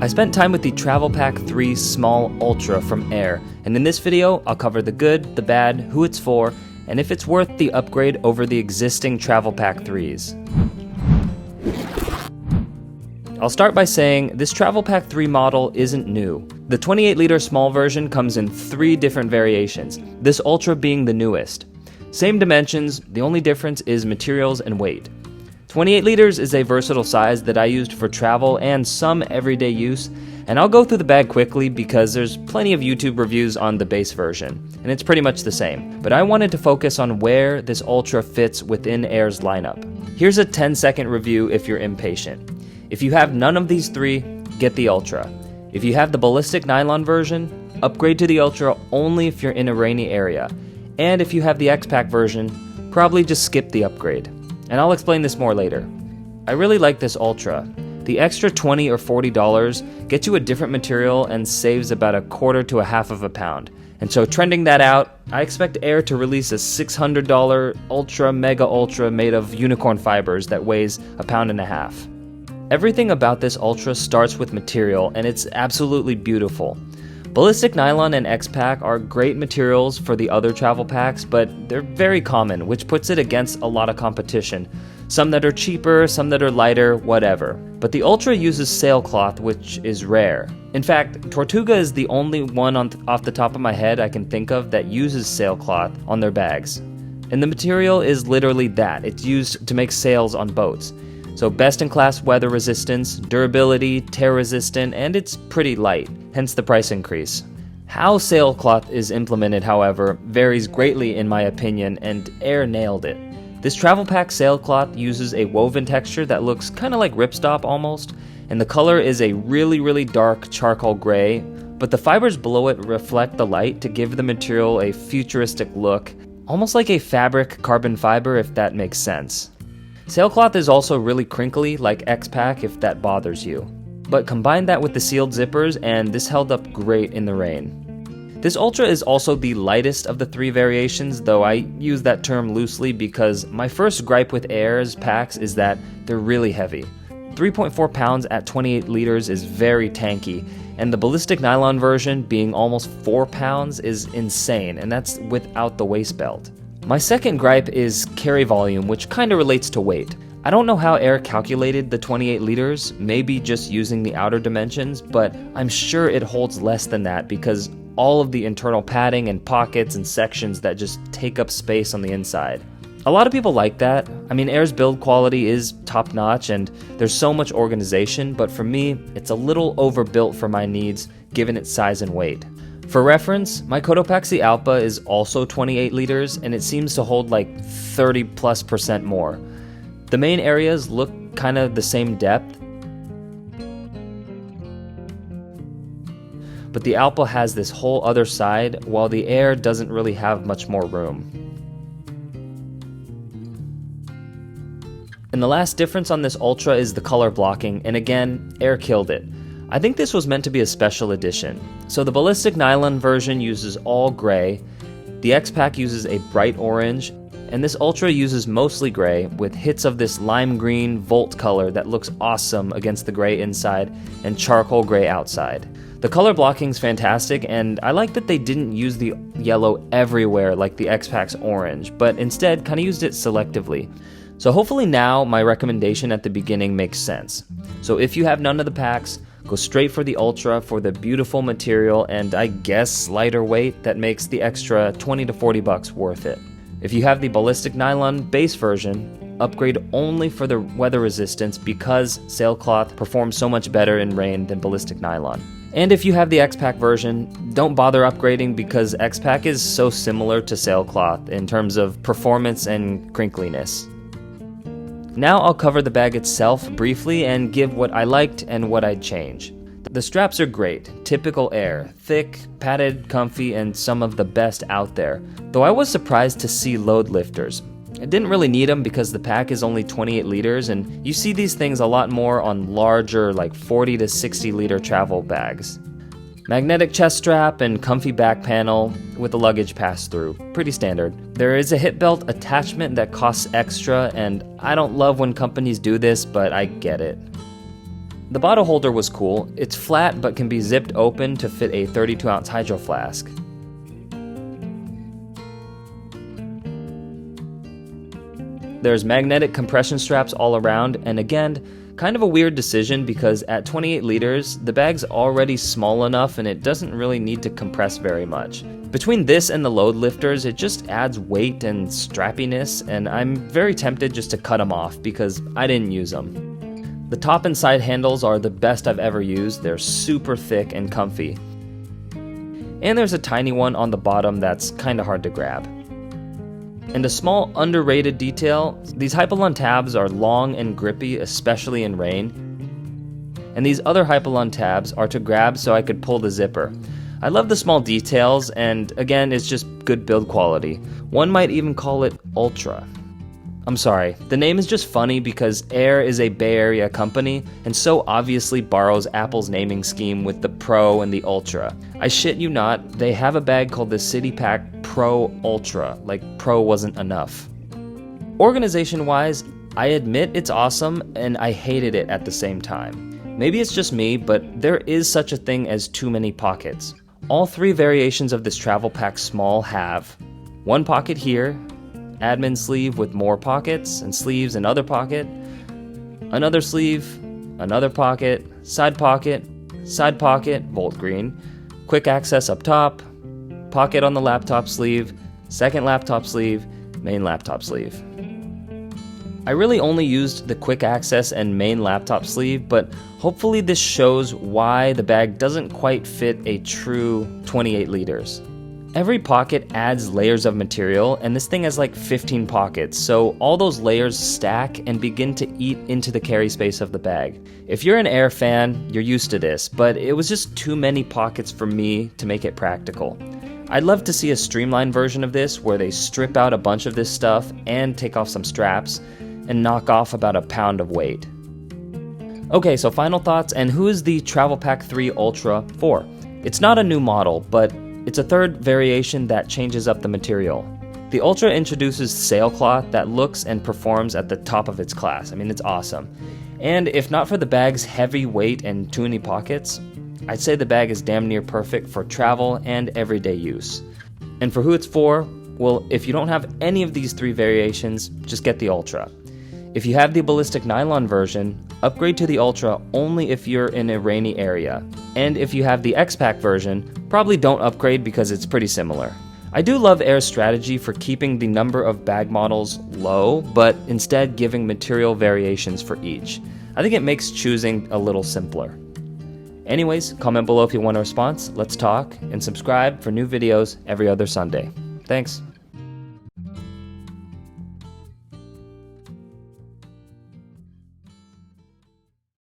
I spent time with the Travel Pack 3 Small Ultra from Aer, and in this video, I'll cover the good, the bad, who it's for, and if it's worth the upgrade over the existing Travel Pack 3s. I'll start by saying this Travel Pack 3 model isn't new. The 28-liter small version comes in 3 different variations, this Ultra being the newest. Same dimensions, the only difference is materials and weight. 28 liters is a versatile size that I used for travel and some everyday use, and I'll go through the bag quickly because there's plenty of YouTube reviews on the base version, and it's pretty much the same. But I wanted to focus on where this Ultra fits within Aer's lineup. Here's a 10-second review if you're impatient. If you have none of these 3, get the Ultra. If you have the ballistic nylon version, upgrade to the Ultra only if you're in a rainy area. And if you have the X-Pack version, probably just skip the upgrade. And I'll explain this more later. I really like this Ultra. The extra $20 or $40 gets you a different material and saves about a quarter to a half of a pound. And so trending that out, I expect Aer to release a $600 Ultra Mega Ultra made of unicorn fibers that weighs a pound and a half. Everything about this Ultra starts with material, and it's absolutely beautiful. Ballistic nylon and X-Pack are great materials for the other travel packs, but they're very common, which puts it against a lot of competition. Some that are cheaper, some that are lighter, whatever. But the Ultra uses sailcloth, which is rare. In fact, Tortuga is the only one off the top of my head I can think of that uses sailcloth on their bags. And the material is literally that. It's used to make sails on boats. So best-in-class weather resistance, durability, tear resistant, and it's pretty light, hence the price increase. How sailcloth is implemented, however, varies greatly in my opinion, and Aer nailed it. This travel pack sailcloth uses a woven texture that looks kind of like ripstop almost, and the color is a really dark charcoal gray, but the fibers below it reflect the light to give the material a futuristic look, almost like a fabric carbon fiber if that makes sense. Sailcloth is also really crinkly like X-Pack if that bothers you. But combine that with the sealed zippers and this held up great in the rain. This Ultra is also the lightest of the 3 variations, though I use that term loosely because my first gripe with Aer's packs is that they're really heavy. 3.4 pounds at 28 liters is very tanky, and the ballistic nylon version being almost 4 pounds is insane, and that's without the waist belt. My second gripe is carry volume, which kinda relates to weight. I don't know how Aer calculated the 28 liters, maybe just using the outer dimensions, but I'm sure it holds less than that because all of the internal padding and pockets and sections that just take up space on the inside. A lot of people like that. I mean, Aer's build quality is top notch and there's so much organization, but for me, it's a little overbuilt for my needs given its size and weight. For reference, my Cotopaxi Alpha is also 28 liters and it seems to hold like 30+% more. The main areas look kind of the same depth, but the Alpha has this whole other side while the Aer doesn't really have much more room. And the last difference on this Ultra is the color blocking, and again, Aer killed it. I think this was meant to be a special edition. So the ballistic nylon version uses all gray, the X-Pack uses a bright orange, and this Ultra uses mostly gray with hits of this lime green Volt color that looks awesome against the gray inside and charcoal gray outside. The color blocking's fantastic, and I like that they didn't use the yellow everywhere like the X-Pack's orange, but instead kinda used it selectively. So hopefully now my recommendation at the beginning makes sense. So if you have none of the packs, go straight for the Ultra for the beautiful material and I guess lighter weight that makes the extra $20 to $40 worth it. If you have the ballistic nylon base version, upgrade only for the weather resistance because sailcloth performs so much better in rain than ballistic nylon. And if you have the X-Pack version, don't bother upgrading because X-Pack is so similar to sailcloth in terms of performance and crinkliness. Now I'll cover the bag itself briefly and give what I liked and what I'd change. The straps are great, typical Aer, thick, padded, comfy, and some of the best out there, though I was surprised to see load lifters. I didn't really need them because the pack is only 28 liters and you see these things a lot more on larger like 40 to 60 liter travel bags. Magnetic chest strap and comfy back panel with the luggage pass-through. Pretty standard. There is a hip belt attachment that costs extra, and I don't love when companies do this, but I get it. The bottle holder was cool. It's flat but can be zipped open to fit a 32-ounce hydro flask. There's magnetic compression straps all around, and again, kind of a weird decision because at 28 liters, the bag's already small enough and it doesn't really need to compress very much. Between this and the load lifters, it just adds weight and strappiness, and I'm very tempted just to cut them off because I didn't use them. The top and side handles are the best I've ever used. They're super thick and comfy. And there's a tiny one on the bottom that's kind of hard to grab. And a small underrated detail, these Hypalon tabs are long and grippy, especially in rain. And these other Hypalon tabs are to grab so I could pull the zipper. I love the small details, and again, it's just good build quality. One might even call it Ultra. I'm sorry, the name is just funny because Aer is a Bay Area company and so obviously borrows Apple's naming scheme with the Pro and the Ultra. I shit you not, they have a bag called the City Pack Pro Ultra, like Pro wasn't enough. Organization-wise, I admit it's awesome and I hated it at the same time. Maybe it's just me, but there is such a thing as too many pockets. All three variations of this travel pack small have one pocket here, admin sleeve with more pockets and sleeves, another pocket, another sleeve, another pocket, side pocket, volt green, quick access up top, pocket on the laptop sleeve, second laptop sleeve, main laptop sleeve. I really only used the quick access and main laptop sleeve, but hopefully this shows why the bag doesn't quite fit a true 28 liters. Every pocket adds layers of material, and this thing has like 15 pockets, so all those layers stack and begin to eat into the carry space of the bag. If you're an Aer fan, you're used to this, but it was just too many pockets for me to make it practical. I'd love to see a streamlined version of this where they strip out a bunch of this stuff and take off some straps and knock off about a pound of weight. Okay, so final thoughts, and who is the Travel Pack 3 Ultra for? It's not a new model, but it's a third variation that changes up the material. The Ultra introduces sailcloth that looks and performs at the top of its class. I mean, it's awesome. And if not for the bag's heavy weight and too many pockets, I'd say the bag is damn near perfect for travel and everyday use. And for who it's for, well, if you don't have any of these three variations, just get the Ultra. If you have the ballistic nylon version, upgrade to the Ultra only if you're in a rainy area. And if you have the X-Pack version, probably don't upgrade because it's pretty similar. I do love Aer's strategy for keeping the number of bag models low, but instead giving material variations for each. I think it makes choosing a little simpler. Anyways, comment below if you want a response, let's talk, and subscribe for new videos every other Sunday. Thanks.